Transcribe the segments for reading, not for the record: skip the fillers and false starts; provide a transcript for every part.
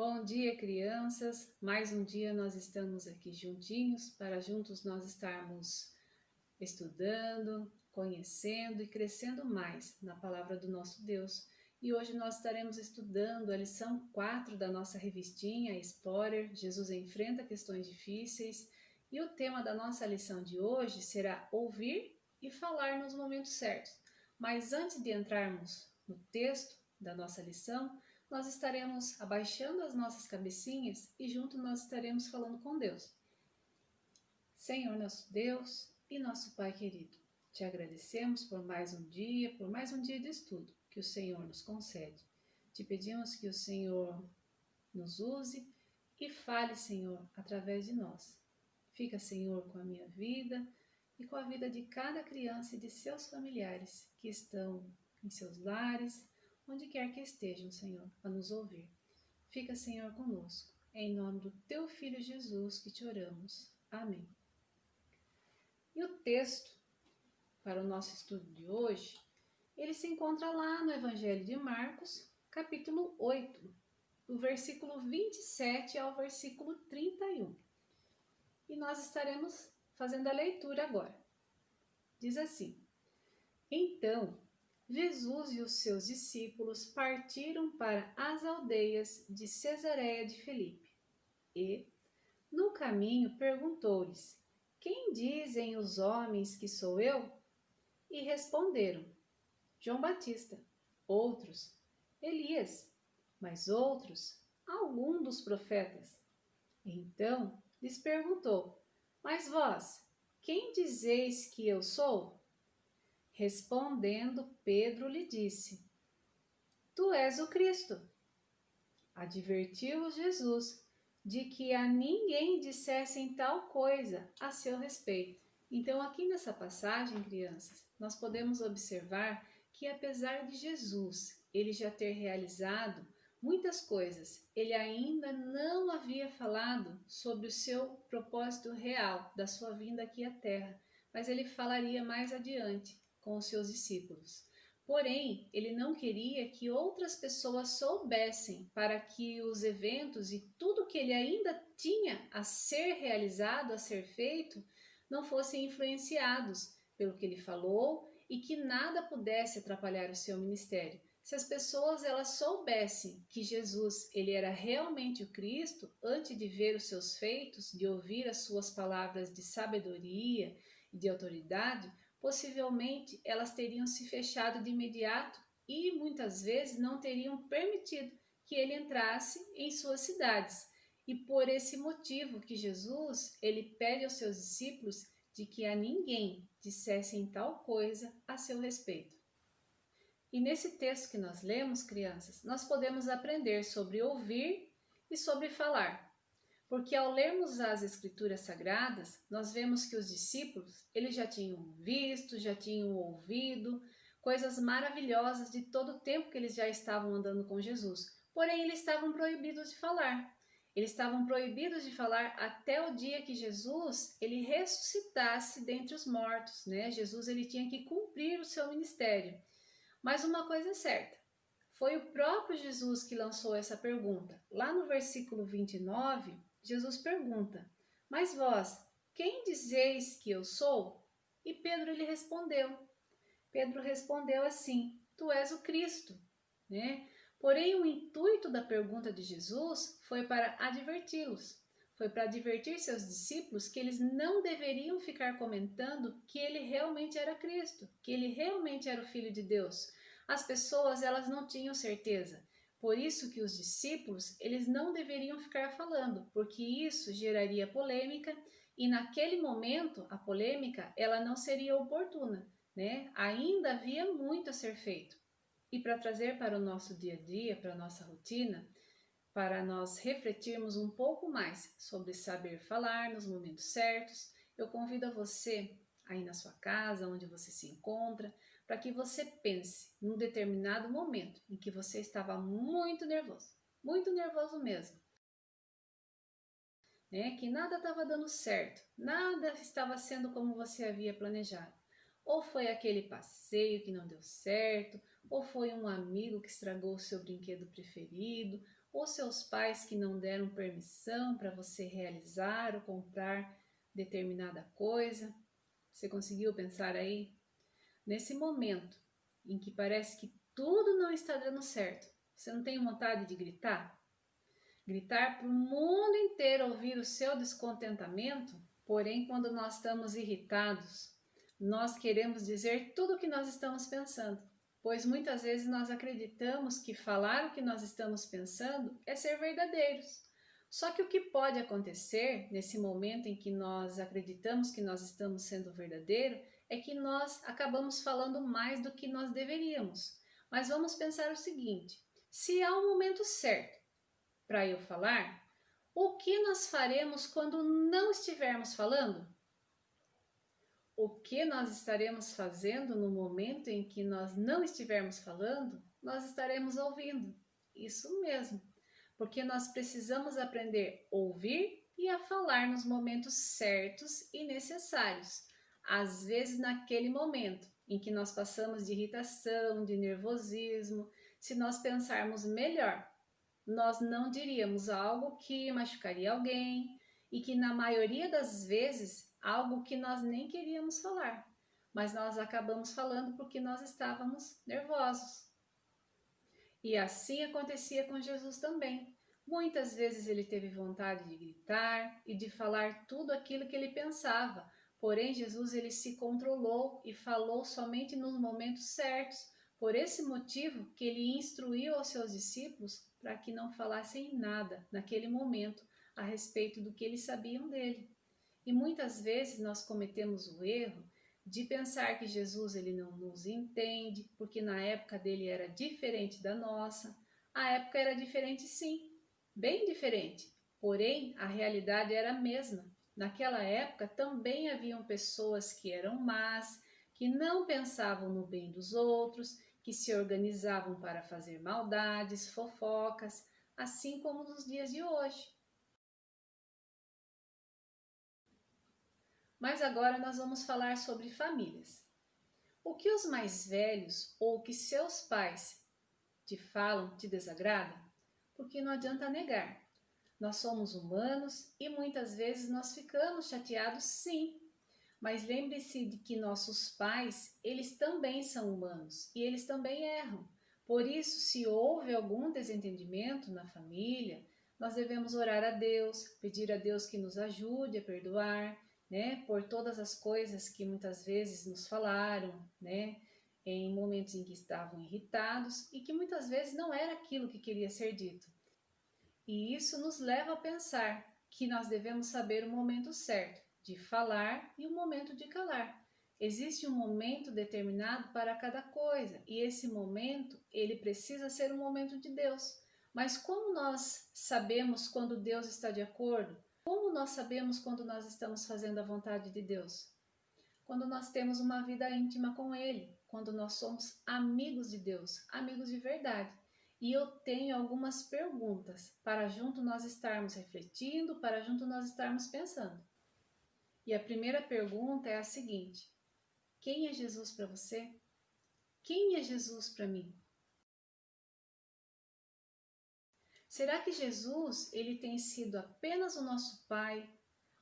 Bom dia, crianças! Mais um dia nós estamos aqui juntinhos para juntos nós estarmos estudando, conhecendo e crescendo mais na palavra do nosso Deus. E hoje nós estaremos estudando a lição 4 da nossa revistinha Explorer, Jesus enfrenta questões difíceis. E o tema da nossa lição de hoje será ouvir e falar nos momentos certos. Mas antes de entrarmos no texto da nossa lição, nós estaremos abaixando as nossas cabecinhas e junto nós estaremos falando com Deus. Senhor nosso Deus e nosso Pai querido, te agradecemos por mais um dia de estudo que o Senhor nos concede. Te pedimos que o Senhor nos use e fale, Senhor, através de nós. Fica, Senhor, com a minha vida e com a vida de cada criança e de seus familiares que estão em seus lares, onde quer que estejam, Senhor, a nos ouvir. Fica, Senhor, conosco. É em nome do Teu Filho Jesus que te oramos. Amém. E o texto para o nosso estudo de hoje, ele se encontra lá no Evangelho de Marcos, capítulo 8, do versículo 27 ao versículo 31. E nós estaremos fazendo a leitura agora. Diz assim: Então, Jesus e os seus discípulos partiram para as aldeias de Cesareia de Filipe. E, no caminho, perguntou-lhes: Quem dizem os homens que sou eu? E responderam: João Batista. Outros: Elias. Mas outros: algum dos profetas. Então lhes perguntou: Mas vós, quem dizeis que eu sou? Respondendo, Pedro lhe disse: Tu és o Cristo. Advertiu-os Jesus de que a ninguém dissessem tal coisa a seu respeito. Então, aqui nessa passagem, crianças, nós podemos observar que apesar de Jesus, ele já ter realizado muitas coisas, ele ainda não havia falado sobre o seu propósito real da sua vinda aqui à Terra, mas ele falaria mais adiante com os seus discípulos. Porém, ele não queria que outras pessoas soubessem para que os eventos e tudo que ele ainda tinha a ser realizado, a ser feito, não fossem influenciados pelo que ele falou e que nada pudesse atrapalhar o seu ministério. Se as pessoas elas soubessem que Jesus ele era realmente o Cristo, antes de ver os seus feitos, de ouvir as suas palavras de sabedoria e de autoridade, possivelmente elas teriam se fechado de imediato e muitas vezes não teriam permitido que ele entrasse em suas cidades. E por esse motivo que Jesus ele pede aos seus discípulos de que a ninguém dissessem tal coisa a seu respeito. E nesse texto que nós lemos, crianças, nós podemos aprender sobre ouvir e sobre falar. Porque ao lermos as Escrituras Sagradas, nós vemos que os discípulos, eles já tinham visto, já tinham ouvido coisas maravilhosas de todo o tempo que eles já estavam andando com Jesus. Porém, eles estavam proibidos de falar. Eles estavam proibidos de falar até o dia que Jesus, ele ressuscitasse dentre os mortos, né? Jesus, ele tinha que cumprir o seu ministério. Mas uma coisa é certa, foi o próprio Jesus que lançou essa pergunta. Lá no versículo 29, Jesus pergunta: Mas vós, quem dizeis que eu sou? E Pedro lhe respondeu. Pedro respondeu assim: Tu és o Cristo, né? Porém, o intuito da pergunta de Jesus foi para adverti-los. Foi para advertir seus discípulos que eles não deveriam ficar comentando que ele realmente era Cristo, que ele realmente era o Filho de Deus. As pessoas, elas não tinham certeza. Por isso que os discípulos, eles não deveriam ficar falando, porque isso geraria polêmica e naquele momento a polêmica, ela não seria oportuna, né? Ainda havia muito a ser feito. E para trazer para o nosso dia a dia, para a nossa rotina, para nós refletirmos um pouco mais sobre saber falar nos momentos certos, eu convido a você, aí na sua casa, onde você se encontra, para que você pense num determinado momento em que você estava muito nervoso mesmo, né? Que nada estava dando certo, nada estava sendo como você havia planejado. Ou foi aquele passeio que não deu certo, ou foi um amigo que estragou o seu brinquedo preferido, ou seus pais que não deram permissão para você realizar ou comprar determinada coisa. Você conseguiu pensar aí? Nesse momento em que parece que tudo não está dando certo, você não tem vontade de gritar? Gritar para o mundo inteiro ouvir o seu descontentamento? Porém, quando nós estamos irritados, nós queremos dizer tudo o que nós estamos pensando, pois muitas vezes nós acreditamos que falar o que nós estamos pensando é ser verdadeiros. Só que o que pode acontecer nesse momento em que nós acreditamos que nós estamos sendo verdadeiro é que nós acabamos falando mais do que nós deveríamos. Mas vamos pensar o seguinte: se há um momento certo para eu falar, o que nós faremos quando não estivermos falando? O que nós estaremos fazendo no momento em que nós não estivermos falando? Nós estaremos ouvindo. Isso mesmo, porque nós precisamos aprender a ouvir e a falar nos momentos certos e necessários. Às vezes, naquele momento em que nós passamos de irritação, de nervosismo, se nós pensarmos melhor, nós não diríamos algo que machucaria alguém e que na maioria das vezes algo que nós nem queríamos falar, mas nós acabamos falando porque nós estávamos nervosos. E assim acontecia com Jesus também. Muitas vezes ele teve vontade de gritar e de falar tudo aquilo que ele pensava, porém Jesus ele se controlou e falou somente nos momentos certos. Por esse motivo que ele instruiu aos seus discípulos para que não falassem nada naquele momento a respeito do que eles sabiam dele. E muitas vezes nós cometemos o erro de pensar que Jesus ele não nos entende, porque na época dele era diferente da nossa. A época era diferente sim, bem diferente, porém a realidade era a mesma. Naquela época também haviam pessoas que eram más, que não pensavam no bem dos outros, que se organizavam para fazer maldades, fofocas, assim como nos dias de hoje. Mas agora nós vamos falar sobre famílias. O que os mais velhos ou o que seus pais te falam te desagrada? Porque não adianta negar. Nós somos humanos e muitas vezes nós ficamos chateados sim. Mas lembre-se de que nossos pais, eles também são humanos e eles também erram. Por isso, se houve algum desentendimento na família, nós devemos orar a Deus, pedir a Deus que nos ajude a perdoar, né, por todas as coisas que muitas vezes nos falaram, né, em momentos em que estavam irritados e que muitas vezes não era aquilo que queria ser dito. E isso nos leva a pensar que nós devemos saber o momento certo de falar e o momento de calar. Existe um momento determinado para cada coisa e esse momento, ele precisa ser um momento de Deus. Mas como nós sabemos quando Deus está de acordo? Como nós sabemos quando nós estamos fazendo a vontade de Deus? Quando nós temos uma vida íntima com Ele, quando nós somos amigos de Deus, amigos de verdade. E eu tenho algumas perguntas para junto nós estarmos refletindo, para junto nós estarmos pensando. E a primeira pergunta é a seguinte: quem é Jesus para você? Quem é Jesus para mim? Será que Jesus ele tem sido apenas o nosso Pai?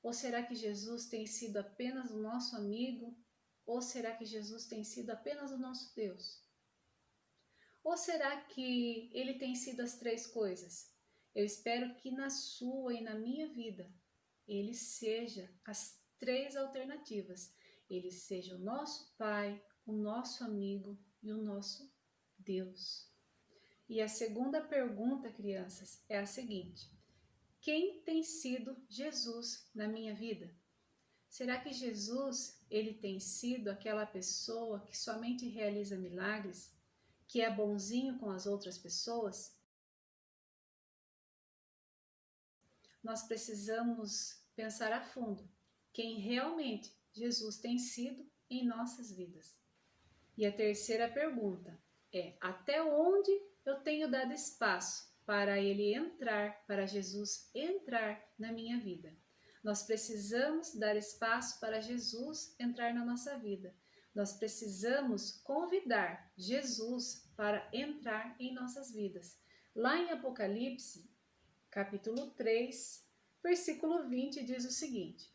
Ou será que Jesus tem sido apenas o nosso amigo? Ou será que Jesus tem sido apenas o nosso Deus? Ou será que ele tem sido as três coisas? Eu espero que na sua e na minha vida ele seja as três alternativas. Ele seja o nosso Pai, o nosso amigo e o nosso Deus. E a segunda pergunta, crianças, é a seguinte: quem tem sido Jesus na minha vida? Será que Jesus, ele tem sido aquela pessoa que somente realiza milagres, que é bonzinho com as outras pessoas? Nós precisamos pensar a fundo quem realmente Jesus tem sido em nossas vidas. E a terceira pergunta é: até onde eu tenho dado espaço para ele entrar, para Jesus entrar na minha vida? Nós precisamos dar espaço para Jesus entrar na nossa vida, Nós precisamos convidar Jesus para entrar em nossas vidas. Lá em Apocalipse, capítulo 3, versículo 20, diz o seguinte: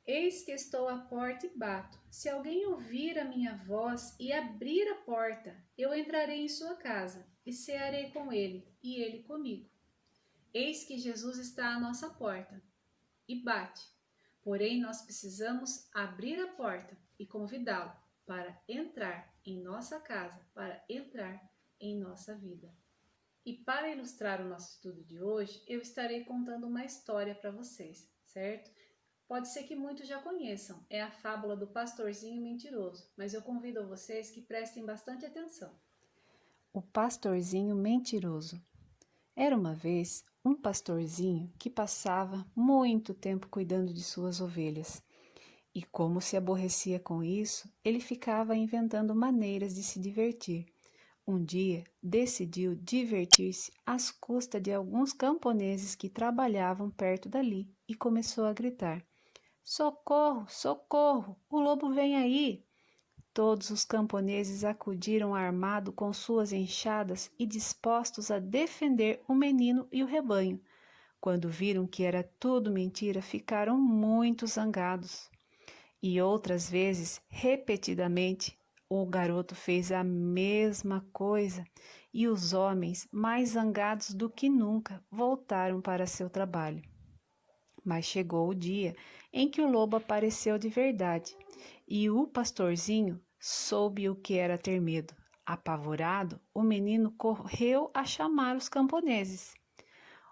Eis que estou à porta e bato. Se alguém ouvir a minha voz e abrir a porta, eu entrarei em sua casa e cearei com ele e ele comigo. Eis que Jesus está à nossa porta e bate. Porém, nós precisamos abrir a porta e convidá-lo para entrar em nossa casa, para entrar em nossa vida. E para ilustrar o nosso estudo de hoje, eu estarei contando uma história para vocês, certo? Pode ser que muitos já conheçam, é a fábula do pastorzinho mentiroso, mas eu convido vocês que prestem bastante atenção. O pastorzinho mentiroso. Era uma vez um pastorzinho que passava muito tempo cuidando de suas ovelhas. E como se aborrecia com isso, ele ficava inventando maneiras de se divertir. Um dia, decidiu divertir-se às custas de alguns camponeses que trabalhavam perto dali e começou a gritar: Socorro, socorro, o lobo vem aí! Todos os camponeses acudiram armados com suas enxadas e dispostos a defender o menino e o rebanho. Quando viram que era tudo mentira, ficaram muito zangados. E outras vezes, repetidamente, o garoto fez a mesma coisa e os homens, mais zangados do que nunca, voltaram para seu trabalho. Mas chegou o dia em que o lobo apareceu de verdade e o pastorzinho soube o que era ter medo. Apavorado, o menino correu a chamar os camponeses.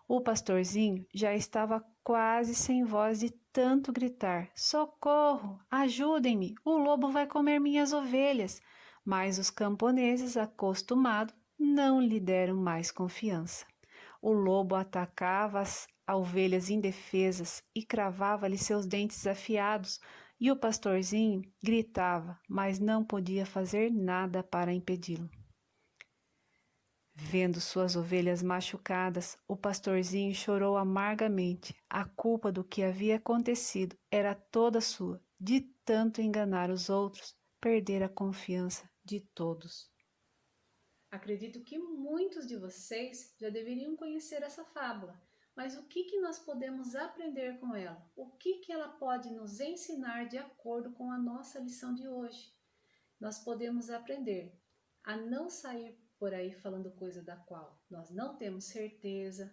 O pastorzinho já estava quase sem voz de tanto gritar: Socorro! Ajudem-me! O lobo vai comer minhas ovelhas! Mas os camponeses, acostumados, não lhe deram mais confiança. O lobo atacava as ovelhas indefesas e cravava-lhe seus dentes afiados, e o pastorzinho gritava, mas não podia fazer nada para impedi-lo. Vendo suas ovelhas machucadas, o pastorzinho chorou amargamente. A culpa do que havia acontecido era toda sua, de tanto enganar os outros, perder a confiança de todos. Acredito que muitos de vocês já deveriam conhecer essa fábula, mas o que nós podemos aprender com ela? O que ela pode nos ensinar de acordo com a nossa lição de hoje? Nós podemos aprender a não sair por aí falando coisa da qual nós não temos certeza,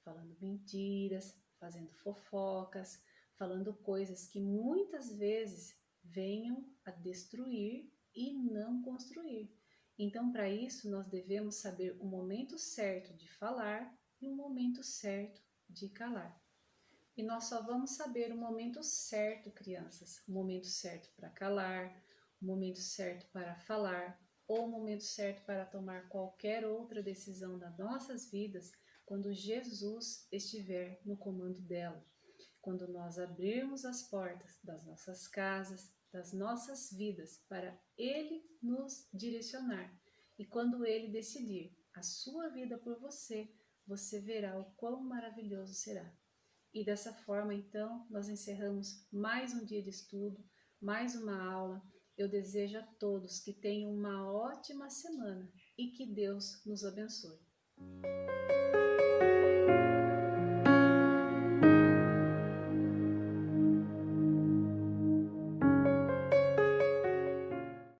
falando mentiras, fazendo fofocas, falando coisas que muitas vezes venham a destruir e não construir. Então, para isso, nós devemos saber o momento certo de falar e o momento certo de calar. E nós só vamos saber o momento certo, crianças, o momento certo para calar, o momento certo para falar ou o momento certo para tomar qualquer outra decisão das nossas vidas quando Jesus estiver no comando dela. Quando nós abrirmos as portas das nossas casas, das nossas vidas para Ele nos direcionar. E quando Ele decidir a sua vida por você, você verá o quão maravilhoso será. E dessa forma, então, nós encerramos mais um dia de estudo, mais uma aula. Eu desejo a todos que tenham uma ótima semana e que Deus nos abençoe.